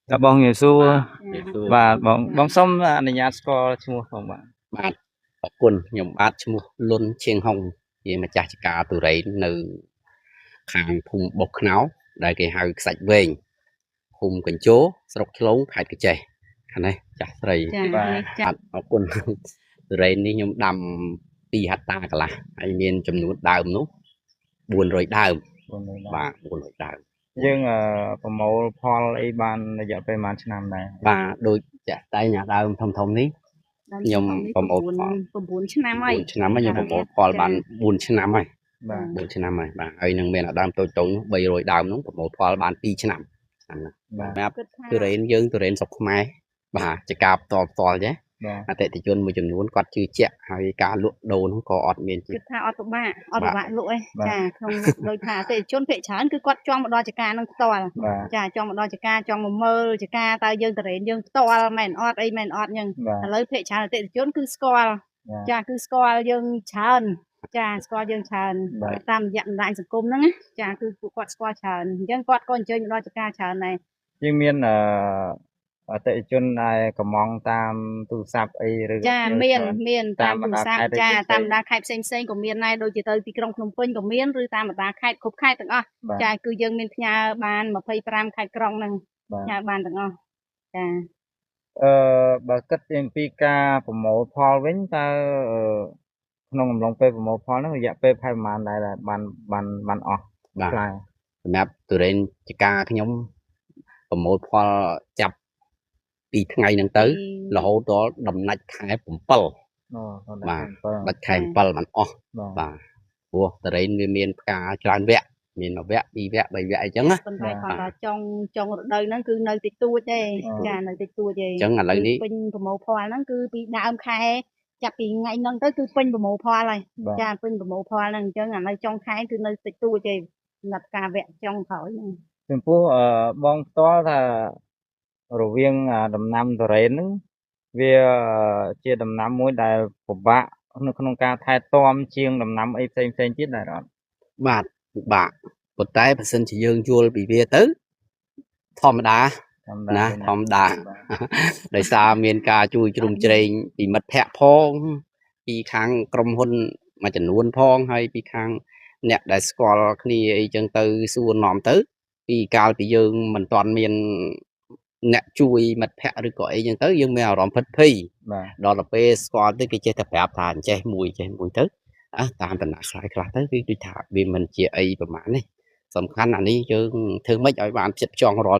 Dạ bong nhiều xu Xu và bong xóm anh nhà score chung không bạn. បាទអរគុណខ្ញុំបាទឈ្មោះលុនឈៀងហុងជាម្ចាស់ចការទុរេននៅខាងភូមិបុកខ្នោដែលគេហៅខ្សាច់វែងភូមិកញ្ជោស្រុកឆ្លងខេត្តកញ្ចេះខាងនេះចាស់ស្រី បាទ អរគុណទុរេននេះខ្ញុំដាំ2ហត្តាកន្លះហើយមានចំនួនដើមនោះ400ដើមបាទ400ដើម យើងប្រមូលផលអីបានរយៈពេលប្រហែលឆ្នាំដែរ បាទដូចចាក់តែញ៉ាដើមធំៗនេះខ្ញុំប្រមូលផល 9 ឆ្នាំហើយ 4ឆ្នាំហើយខ្ញុំប្រមូលផលបាន4ឆ្នាំហើយ បាទ 4ឆ្នាំហើយបាទហើយនឹងមានដើមតូចៗ300ដើមនោះប្រមូលផលបាន2ឆ្នាំហ្នឹងបាទទុរេនយើងទុរេនស្រុកខ្មែរបាទចការផ្ទាល់ចេះ បាទ អតិថិជនមួយចំនួនគាត់ជឿជាក់ហើយការលក់ដូរនោះក៏អត់មាន គិតថាអត់ពិបាកលក់ឯងចាក្នុងដោយថាអតិថិជនភាគច្រើនគឺគាត់ចង់មកដល់ចការនឹងផ្ទាល់ចាចង់មកដល់ចការចង់មកមើលចការតើយើងទុរេនយើងផ្ទាល់មែនអត់អីមែនអត់ហ្នឹងឥឡូវភាគច្រើនអតិថិជនគឺស្គាល់ចាគឺស្គាល់យើងច្រើនចាស្គាល់យើងច្រើនតាមរយៈបណ្ដាញសង្គមហ្នឹងចាគឺពួកគាត់ស្គាល់ច្រើនអញ្ចឹងគាត់ក៏អញ្ជើញមកដល់ចការច្រើនដែរ យើងមានអតិថិជនដែលកំងតាមទូរស័ព្ទអីឬ ចាមានតាមទូរស័ព្ទចាតាមបណ្ដាខេត្តផ្សេងក៏មានដែរដូចជាទៅទីក្រុងភ្នំពេញក៏មានឬតាមបណ្ដាខេត្តគ្រប់ខេត្តទាំងអស់ចាគឺយើងមានផ្ញើបាន25ខេត្តក្រុងហ្នឹងផ្ញើបានទាំងអស់ចា បើគិតពីការប្រមូលផលវិញតើក្នុងអំឡុងពេលប្រមូលផលហ្នឹងរយៈពេលប្រហែលដែរបានអស់ផ្លែ សម្រាប់ទុរេនចការខ្ញុំប្រមូលផលចាប់ពីថ្ងៃហ្នឹងទៅរហូតដល់ដំណាច់ខែ7 បាទដាច់ខែ7បានអស់បាទព្រោះទុរេនវាមានផ្កាច្រើនវគ្គមាន1វគ្គ2វគ្គ3វគ្គអីចឹងណា ប៉ុន្តែគាត់ដល់ចុងរដូវហ្នឹងគឺនៅតិចតួចទេចានៅតិចតួចទេ អញ្ចឹងឥឡូវនេះ ពេញប្រមូលផលហ្នឹងគឺពីដើមខែចាប់ពីថ្ងៃហ្នឹងទៅគឺពេញប្រមូលផលហើយចាពេញប្រមូលផលហ្នឹងអញ្ចឹងឥឡូវចុងខែគឺនៅតិចតួចទេសម្រាប់ការវគ្គចុងក្រោយហ្នឹង ចំពោះបងផ្ទាល់ថារវាងដំណាំទុរេនហ្នឹងវាជាដំណាំមួយដែលពិបាកនៅក្នុងការថែទាំជាងដំណាំអីផ្សេងទៀតដែរអត់ បាទពិបាកប៉ុន្តែបើសិនជាយើងយល់ពីវាទៅធម្មតាណាធម្មតាដោយសារមានការជួយជ្រោមជ្រែងពីមិត្តភ័ក្តិផងពីខាងក្រុមហ៊ុនមួយចំនួនផងហើយពីខាងអ្នកដែលស្គាល់គ្នាអីចឹងទៅសួរនាំទៅពីកាលពីយើងមិនទាន់មានអ្នកជួយមិត្តភ័ក្តិឬក៏អីចឹងទៅយើងមានអារម្មណ៍ភិតភ័យដល់ទៅពេលស្គាល់ទៅគេចេះតែប្រាប់ថាអញ្ចេះមួយទៅតាមតំណែងខ្លះទៅគឺដូចថាវាមិនជាអីប្រហែលនេះសំខាន់អានេះយើងធ្វើម៉េចឲ្យបានចិត្តចង់រាល់